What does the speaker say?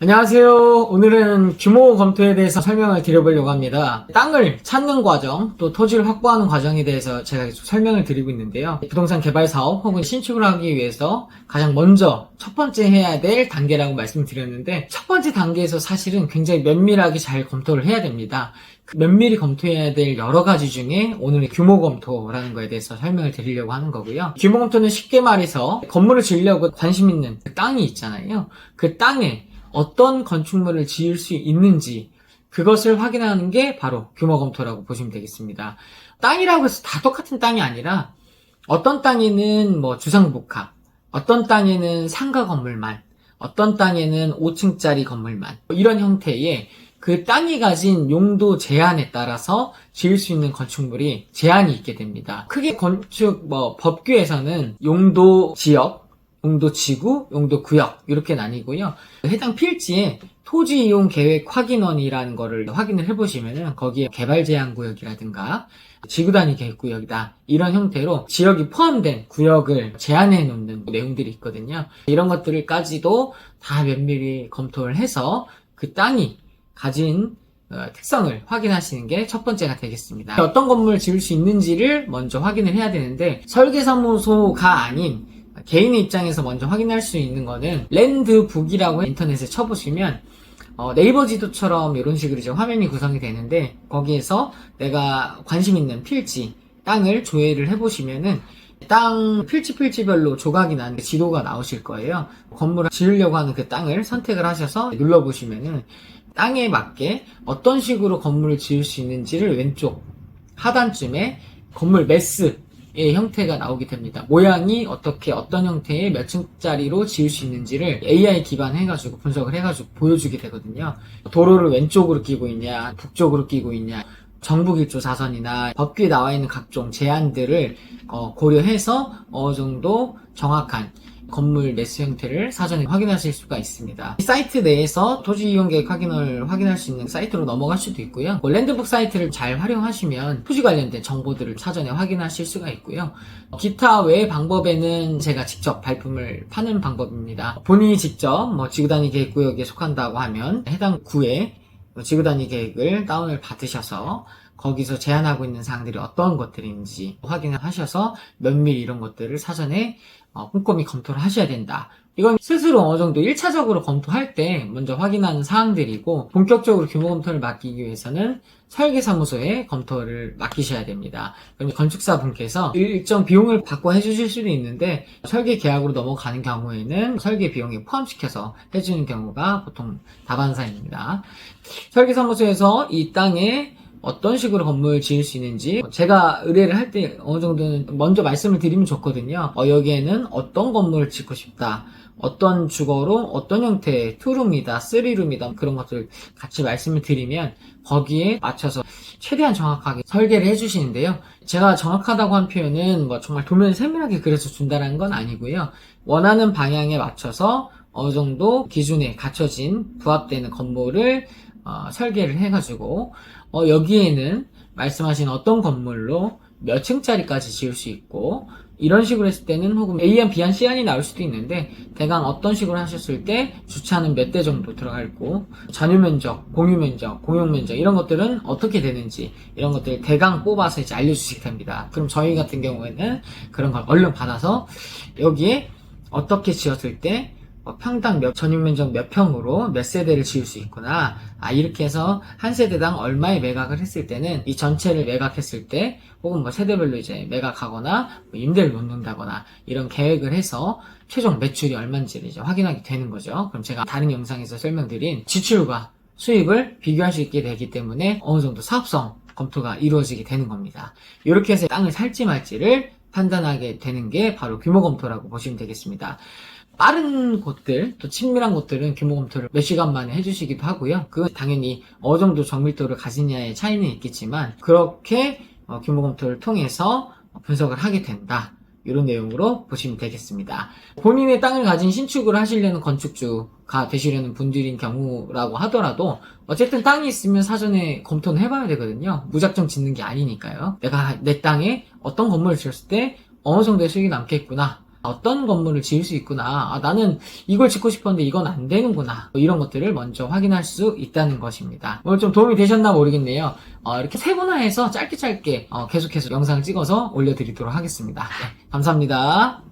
안녕하세요. 오늘은 규모 검토에 대해서 설명을 드려보려고 합니다. 땅을 찾는 과정, 또 토지를 확보하는 과정에 대해서 제가 계속 설명을 드리고 있는데요. 부동산 개발 사업 혹은 신축을 하기 위해서 가장 먼저 첫 번째 해야 될 단계라고 말씀드렸는데, 첫 번째 단계에서 사실은 굉장히 면밀하게 잘 검토를 해야 됩니다. 면밀히 검토해야 될 여러 가지 중에 오늘은 규모 검토라는 거에 대해서 설명을 드리려고 하는 거고요. 규모 검토는 쉽게 말해서 건물을 지으려고 관심 있는 그 땅이 있잖아요. 그 땅에 어떤 건축물을 지을 수 있는지 그것을 확인하는 게 바로 규모 검토라고 보시면 되겠습니다. 땅이라고 해서 다 똑같은 땅이 아니라 어떤 땅에는 주상복합, 어떤 땅에는 상가 건물만, 어떤 땅에는 5층짜리 건물만, 이런 형태의 그 땅이 가진 용도 제한에 따라서 지을 수 있는 건축물이 제한이 있게 됩니다. 크게 건축 법규에서는 용도 지역, 용도 지구, 용도 구역 이렇게 나뉘고요. 해당 필지에 토지 이용 계획 확인원이라는 거를 확인을 해보시면은 거기에 개발 제한 구역이라든가 지구 단위 계획 구역이다 이런 형태로 지역이 포함된 구역을 제한해 놓는 내용들이 있거든요. 이런 것들까지도 다 면밀히 검토를 해서 그 땅이 가진 특성을 확인하시는 게 첫 번째가 되겠습니다. 어떤 건물을 지을 수 있는지를 먼저 확인을 해야 되는데, 설계사무소가 아닌 개인의 입장에서 먼저 확인할 수 있는 거는 랜드북이라고 인터넷에 쳐보시면 네이버 지도처럼 이런 식으로 이제 화면이 구성이 되는데, 거기에서 내가 관심 있는 필지, 땅을 조회를 해보시면은 땅 필지별로 조각이 난 지도가 나오실 거예요. 건물을 지으려고 하는 그 땅을 선택을 하셔서 눌러보시면은 땅에 맞게 어떤 식으로 건물을 지을 수 있는지를 왼쪽 하단쯤에 건물 매스의 형태가 나오게 됩니다. 모양이 어떻게 어떤 형태의 몇 층짜리로 지을 수 있는지를 AI 기반해가지고 분석을 해가지고 보여주게 되거든요. 도로를 왼쪽으로 끼고 있냐, 북쪽으로 끼고 있냐, 정부길조 사선이나 법규에 나와 있는 각종 제한들을 고려해서 어느 정도 정확한 건물 매수 형태를 사전에 확인하실 수가 있습니다. 이 사이트 내에서 토지 이용 계획 확인을 확인할 수 있는 사이트로 넘어갈 수도 있고요. 랜드북 사이트를 잘 활용하시면 토지 관련된 정보들을 사전에 확인하실 수가 있고요. 기타 외의 방법에는 제가 직접 발품을 파는 방법입니다. 본인이 직접 지구 단위 계획 구역에 속한다고 하면 해당 구의 지구 단위 계획을 다운을 받으셔서 거기서 제한하고 있는 사항들이 어떤 것들인지 확인을 하셔서 면밀히 이런 것들을 사전에 꼼꼼히 검토를 하셔야 된다. 이건 스스로 어느 정도 1차적으로 검토할 때 먼저 확인하는 사항들이고, 본격적으로 규모 검토를 맡기기 위해서는 설계사무소에 검토를 맡기셔야 됩니다. 그럼 건축사 분께서 일정 비용을 받고 해주실 수도 있는데, 설계 계약으로 넘어가는 경우에는 설계 비용에 포함시켜서 해주는 경우가 보통 다반사입니다. 설계사무소에서 이 땅에 어떤 식으로 건물을 지을 수 있는지 제가 의뢰를 할 때 어느 정도는 먼저 말씀을 드리면 좋거든요. 여기에는 어떤 건물을 짓고 싶다, 어떤 주거로 어떤 형태의 투룸이다, 3룸이다 그런 것들 같이 말씀을 드리면 거기에 맞춰서 최대한 정확하게 설계를 해주시는데요. 제가 정확하다고 한 표현은 정말 도면을 세밀하게 그려서 준다는 건 아니고요. 원하는 방향에 맞춰서 어느 정도 기준에 갖춰진 부합되는 건물을 설계를 해가지고 여기에는 말씀하신 어떤 건물로 몇 층짜리까지 지을 수 있고, 이런 식으로 했을 때는 혹은 A안, B안, C안이 나올 수도 있는데, 대강 어떤 식으로 하셨을 때 주차는 몇 대 정도 들어갈고, 전유면적, 공유면적, 공용면적 이런 것들은 어떻게 되는지 이런 것들을 대강 뽑아서 이제 알려주시게 됩니다. 그럼 저희 같은 경우에는 그런 걸 얼른 받아서 여기에 어떻게 지었을 때 평당 전유면적 몇 평으로 몇 세대를 지을 수 있구나. 이렇게 해서 한 세대당 얼마의 매각을 했을 때는 이 전체를 매각했을 때 혹은 세대별로 이제 매각하거나 임대를 놓는다거나 이런 계획을 해서 최종 매출이 얼마인지를 이제 확인하게 되는 거죠. 그럼 제가 다른 영상에서 설명드린 지출과 수입을 비교할 수 있게 되기 때문에 어느 정도 사업성 검토가 이루어지게 되는 겁니다. 이렇게 해서 땅을 살지 말지를 판단하게 되는 게 바로 규모 검토라고 보시면 되겠습니다. 빠른 곳들, 또 친밀한 곳들은 규모 검토를 몇 시간 만에 해주시기도 하고요. 그건 당연히 어느 정도 정밀도를 가지냐의 차이는 있겠지만, 그렇게 규모 검토를 통해서 분석을 하게 된다. 이런 내용으로 보시면 되겠습니다. 본인의 땅을 가진 신축을 하시려는 건축주가 되시려는 분들인 경우라고 하더라도 어쨌든 땅이 있으면 사전에 검토는 해봐야 되거든요. 무작정 짓는 게 아니니까요. 내가 내 땅에 어떤 건물을 지었을 때 어느 정도의 수익이 남겠구나, 어떤 건물을 지을 수 있구나. 나는 이걸 짓고 싶었는데 이건 안 되는구나. 이런 것들을 먼저 확인할 수 있다는 것입니다. 오늘 좀 도움이 되셨나 모르겠네요. 이렇게 세분화해서 짧게 계속해서 영상을 찍어서 올려드리도록 하겠습니다. 네, 감사합니다.